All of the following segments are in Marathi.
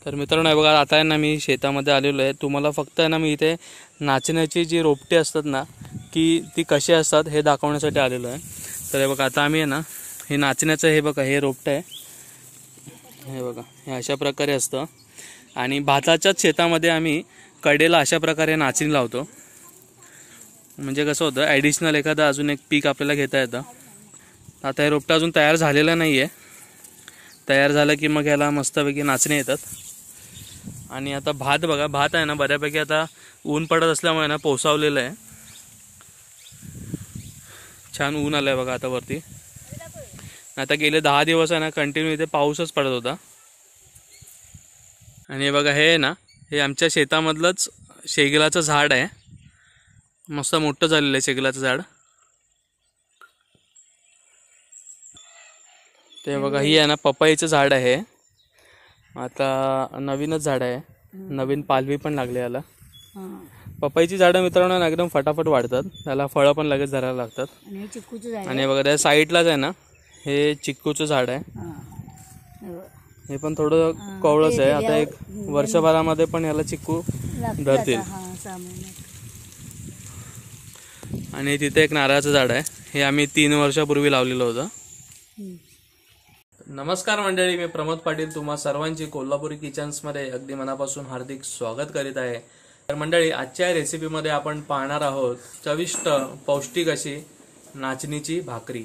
तर मित्रांनो हे बघा, आता आहे ना मी शेतामध्ये आलेलो आहे. तुम्हाला फक्त आहे ना मी इथे नाचण्याची जी रोपटे असतात ना की ती कशी असतात हे दाखवण्यासाठी आलेलो आहे. तर हे बघा, आता आम्ही आहे ना हे नाचण्याचं हे बघा हे रोपटं आहे, हे बघा हे अशा प्रकारे असतं. आणि भाताच्याच शेतामध्ये आम्ही कडेला अशा प्रकारे नाचणी लावतो. म्हणजे कसं होतं, ॲडिशनल एखादं अजून एक पीक आपल्याला घेता येतं. आता हे रोपटं अजून तयार झालेलं नाही आहे. तयार झालं की मग याला मस्तपैकी नाचणी येतात. आणि आता भात बघा, भात आहे ना बऱ्यापैकी आता ऊन पडत असल्यामुळे ना पोसावलेलं आहे. छान ऊन आलं आहे बघा आता वरती. आता गेले 10 दिवस आहे ना कंटिन्यू इथे पाऊसच पडत होता. आणि हे बघा, हे ना हे आमच्या शेतामधलंच शेगलाचं झाड आहे. मस्त मोठं झालेलं आहे शेगलाचं झाड. ते बघा, ही आहे ना पपईचं झाड आहे. आता नवीनच झाड आहे, नवीन पालवी पण लागली याला. पपईची झाडं मित्रांनो ना एकदम फटाफट वाढतात, त्याला फळं पण लगेच धरायला लागतात. आणि बघा त्या साईडलाच आहे ना हे चिक्कूचं झाड आहे. हे पण थोडं कवळच आहे. आता एक वर्षभरामध्ये पण याला चिक्कू धरतील. आणि तिथे एक नारळाचं झाड आहे, हे आम्ही 3 वर्षापूर्वी लावलेलं होतं. नमस्कार मंडळी, मी प्रमोद पाटील तुम्हा सर्वांची कोल्हापुरी किचन्समध्ये अगदी मनापासून हार्दिक स्वागत करीत आहे. तर मंडळी, आजच्या रेसिपीमध्ये आपण पाहणार आहोत चविष्ट पौष्टिक अशी नाचणीची भाकरी.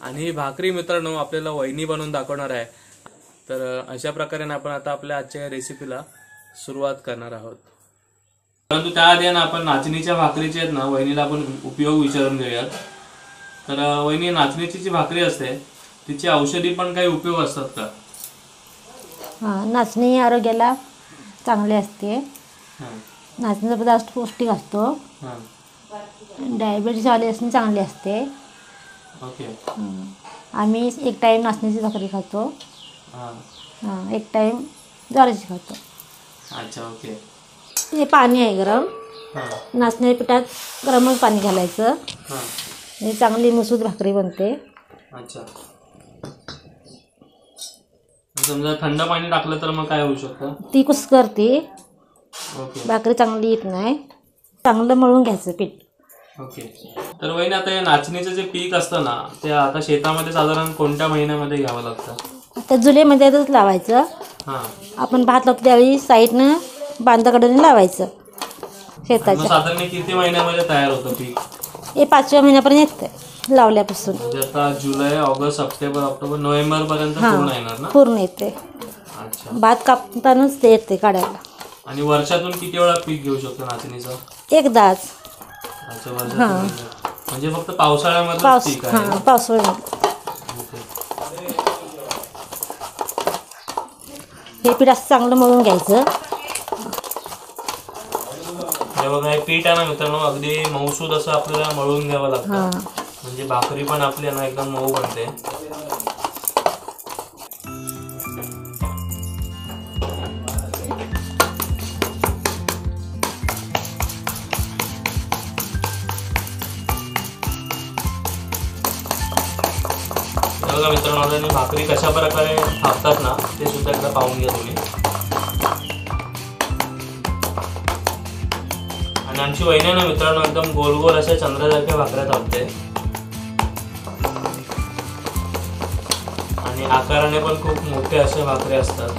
आणि ही भाकरी मित्रांनो आपल्याला वहिनी बनवून दाखवणार आहे. तर अशा प्रकारे आपण आता आपल्या आजच्या रेसिपीला सुरुवात करणार आहोत. परंतु त्याआधी ना आपण नाचणीच्या भाकरीचे आहेत ना वहिनीला आपण उपयोग विचारून घेऊयात. तर वहिनी, नाचणीची जी भाकरी असते तिचे औषधी पण काही उपयोग असतात का? नाचणी आरोग्याला चांगली असते. नाचणीचा पदार्थ पौष्टिक असतो. डायबिटीस वाले असणे चांगली असते. ओके. आम्ही एक टाइम नाचणीची भाकरी खातो, एक टाइम ज्वारीची खातो. अच्छा, ओके. हे पाणी आहे गरम, नाचणीच्या पिठात गरमच पाणी घालायचं. हे चांगली मसूद भाकरी बनते. अच्छा. समजा थंड पाणी टाकलं तर मग काय होऊ शकतं? ती कुस्करते, ओके. भाकरी चांगली येत नाही. चांगलं मळून घ्यायचं पीठ. ओके. तर वहिनी, आता हे नाचणीचं जे पीक असतं ना ते आता शेतामध्ये साधारण कोणत्या महिन्यामध्ये घ्यावं लागतं? आता जुलैमध्येच लावायचं. आपण भात लावतो त्यावेळी साईडनं बांधाकडून लावायचं शेताच्या. साधारण किती महिन्यामध्ये तयार होतं पीक? हे 5व्या महिन्यापर्यंत येतं लावल्यापासून. म्हणजे आता जुलै, ऑगस्ट, सप्टेंबर, ऑक्टोबर, नोव्हेंबर पर्यंत पूर्ण येणार ना? पूर्ण येते. अच्छा. भात कापतानाच ते येते काढायला. आणि वर्षातून किती वेळा पीक घेऊ शकतो नाचणीचं? एकदाच. अच्छा, वर्षातून. म्हणजे फक्त पावसाळ्यामध्ये पीक आहे? पावसाळ्यामध्ये. हे पीठ असं चांगलं मळून घ्यायचं. हे बघा, हे पीठ आहे ना मित्रांनो अगदी मऊसूद असं आपल्याला मळून घ्यावं लागतं. म्हणजे भाकरी पण आपली ना एकदम मऊ बनते. बघा मित्रांनो, आता भाकरी कशा प्रकारे थापतात ना ते सुद्धा एकदा पाहून घ्या तुम्ही. आणि आमची वहिनी ना मित्रांनो एकदम गोल गोल अशा चंद्रासारख्या भाकऱ्या थापते. आणि आकाराने पण खूप मोठे असे भाकरे असतात.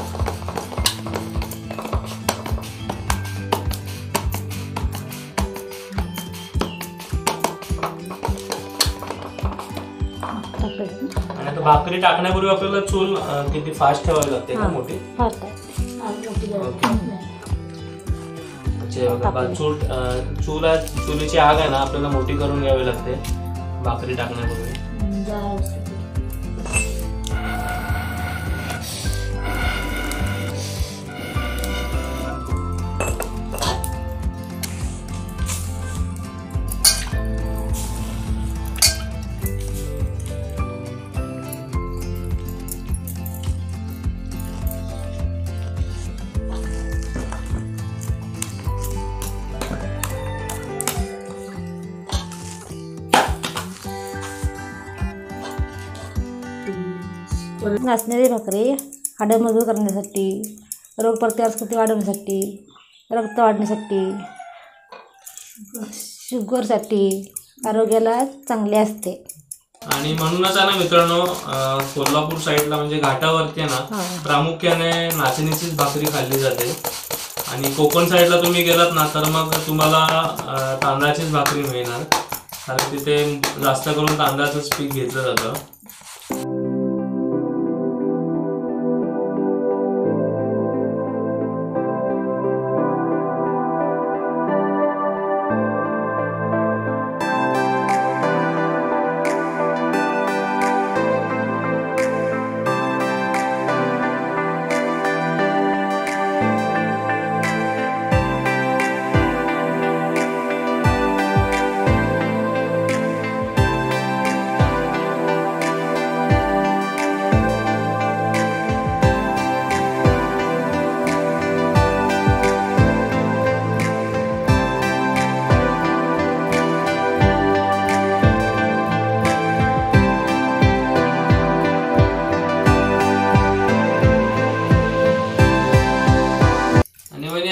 आणि आता भाकरी टाकण्यापूर्वी आपल्याला चूल किती फास्ट ठेवावी लागते का? मोठी. चुलीची आग आहे ना आपल्याला मोठी करून घ्यावी लागते भाकरी टाकण्यापूर्वी. नाचण्याची भाकरी हाडं मजबूत करण्यासाठी, रोगप्रतिकारशक्ती वाढवण्यासाठी, रक्त वाढण्यासाठी, शुगरसाठी आरोग्याला चांगले असते. आणि म्हणूनच आहे ना मित्रांनो, कोल्हापूर साईडला म्हणजे घाटावरती आहे ना प्रामुख्याने नाचणीचीच भाकरी खाल्ली जाते. आणि कोकण साईडला तुम्ही गेलात ना तर मग तुम्हाला तांदळाचीच भाकरी मिळणार, कारण तिथे जास्त करून तांदळाचंच पीक घेतलं जातं.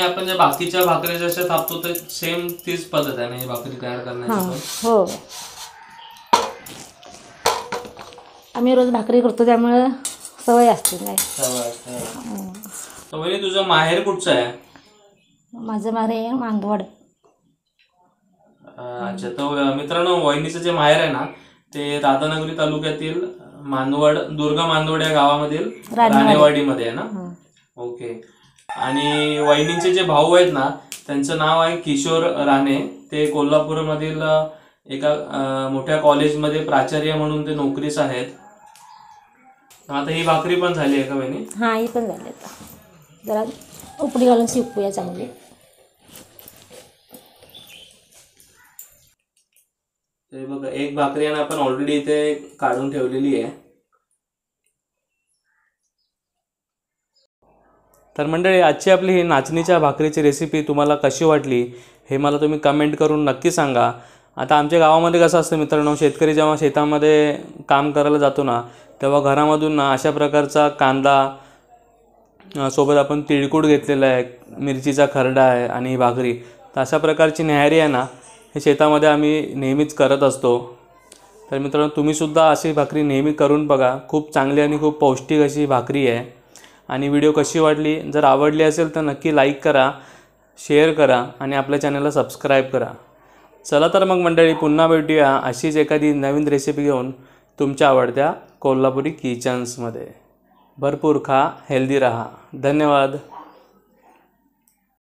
आपण ज्या बाकीच्या भाकरी जशा थापतो तर सेम तीच पद्धत आहे ना ही भाकरी तयार करण्याची. हो, आम्ही रोज भाकरी करतो त्यामुळे सवय असते. काय तर तुझं माहेर कुठचं आहे? माझं माहेर मांदवड. अच्छा, तर मित्रांनो वहिनीचं जे माहेर आहे ना ते राधानगरी तालुक्यातील मांदवड, दुर्गा मांदवड या गावामधील राणेवाडीमध्ये आहे ना. ओके. आणि वहिनींचे जे भाऊ आहेत ना त्यांचं नाव आहे किशोर राणे. ते कोल्हापूरमधील एका मोठ्या कॉलेजमध्ये प्राचार्य म्हणून ते नोकरीस आहेत. आता ही भाकरी पण झाली आहे का वहिनी? हा, ही पण झाली. आता जरा उपडी घालून शिकूया चांगली. ते बघा, एक भाकरी आहे ना आपण ऑलरेडी इथे काढून ठेवलेली आहे. तर मंडळी, आजची आपली ही नाचणीच्या भाकरीची रेसिपी तुम्हाला कशी वाटली हे मला तुम्ही कमेंट करून नक्की सांगा. आता आमच्या गावामध्ये कसं असतं मित्रांनो, शेतकरी जेव्हा शेतामध्ये काम करायला जातो ना तेव्हा घरामधून ना अशा प्रकारचा कांदा सोबत आपण तिळकूट घेतलेला आहे, मिरचीचा खरडा आहे आणि ही भाकरी. तर अशा प्रकारची न्याहारी आहे ना हे शेतामध्ये आम्ही नेहमीच करत असतो. तर मित्रांनो तुम्हीसुद्धा अशी भाकरी नेहमी करून बघा. खूप चांगली आणि खूप पौष्टिक अशी भाकरी आहे. आणि व्हिडिओ कशी वाटली, जर आवडली असेल तर नक्की लाईक करा, शेअर करा आणि आपल्या चॅनलला सबस्क्राईब करा. चला तर मग मंडळी, पुन्हा भेटूया अशीच एखादी नवीन रेसिपी घेऊन तुमच्या आवडत्या कोल्हापुरी किचन्समध्ये. भरपूर खा, हेल्दी राहा. धन्यवाद.